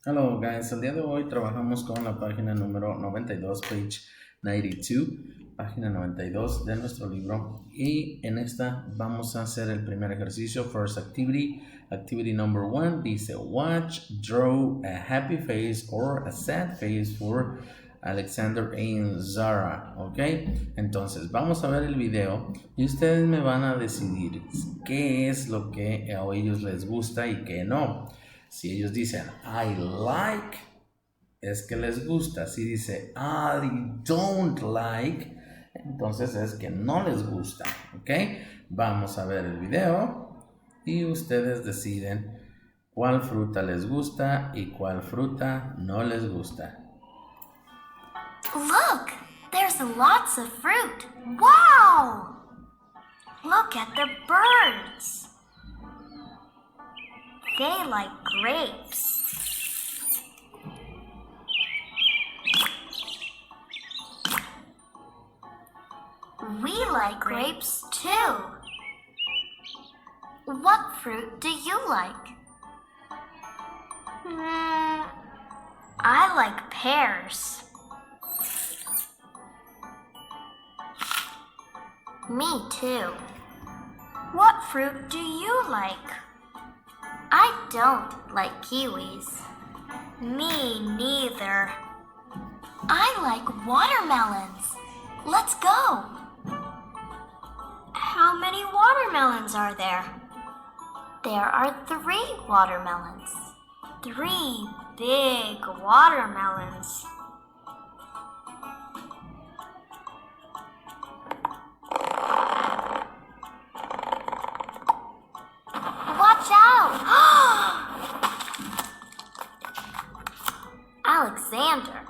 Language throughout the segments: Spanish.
Hello guys, el día de hoy trabajamos con la página número 92, page 92, página 92 de nuestro libro, y en esta vamos a hacer el primer ejercicio, first activity. Activity number 1 dice watch, draw a happy face or a sad face for Alexander and Zara, ¿ok? Entonces vamos a ver el video y ustedes me van a decidir qué es lo que a ellos les gusta y qué no. Si ellos dicen I like, es que les gusta. Si dice I don't like, entonces es que no les gusta, ¿ok? Vamos a ver el video y ustedes deciden cuál fruta les gusta y cuál fruta no les gusta. Look, there's lots of fruit. Wow! Look at the birds. They like grapes. We like grapes too. What fruit do you like? I like pears. Me too. What fruit do you like? I don't like kiwis. Me neither. I like watermelons. Let's go. How many watermelons are there? There are 3 watermelons. 3 big watermelons. Watch out! Alexander,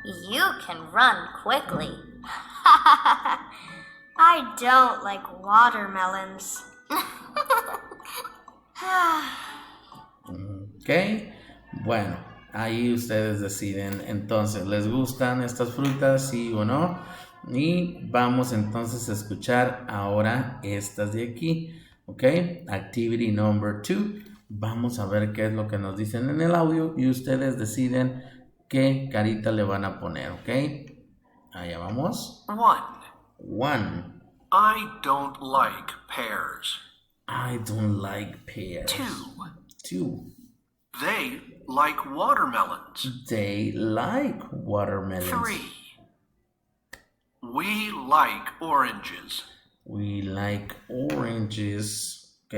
you can run quickly. I don't like watermelons. Ok, bueno, ahí ustedes deciden. Entonces, ¿les gustan estas frutas, sí o no? Y vamos entonces a escuchar ahora estas de aquí. Ok, activity number 2. Vamos a ver qué es lo que nos dicen en el audio y ustedes deciden qué carita le van a poner. Ok, allá vamos. 1. I don't like pears. I don't like pears. 2. They like watermelons. They like watermelons. 3. We like oranges. We like oranges. Ok.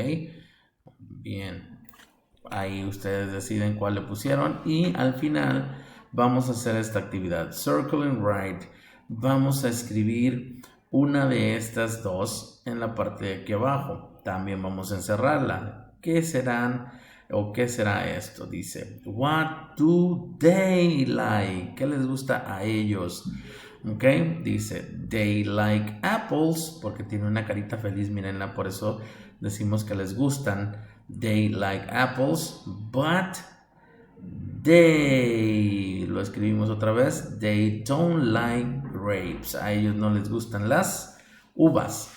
Bien. Ahí ustedes deciden cuál le pusieron. Y al final vamos a hacer esta actividad. Circle and write. Vamos a escribir una de estas dos en la parte de aquí abajo. También vamos a encerrarla. ¿Qué serán o qué será esto? Dice, what do they like? ¿Qué les gusta a ellos? Ok, dice, they like apples, porque tiene una carita feliz, mírenla, por eso decimos que les gustan. They like apples, but they, lo escribimos otra vez, they don't like grapes. A ellos no les gustan las uvas.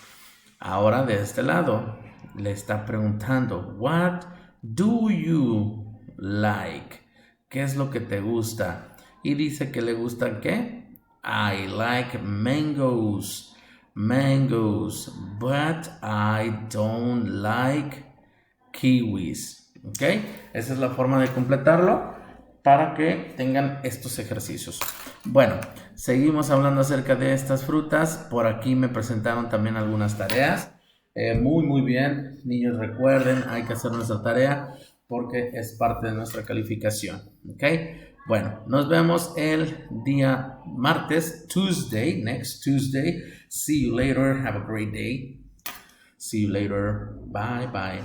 Ahora de este lado le está preguntando, what do you like? ¿Qué es lo que te gusta? Y dice que le gustan ¿qué? I like mangoes, but I don't like kiwis. ¿Ok? Esa es la forma de completarlo para que tengan estos ejercicios. Bueno, seguimos hablando acerca de estas frutas. Por aquí me presentaron también algunas tareas. Muy bien, niños, recuerden, hay que hacer nuestra tarea porque es parte de nuestra calificación. ¿Ok? Bueno, nos vemos el día martes, Tuesday, next Tuesday. See you later. Have a great day. See you later. Bye.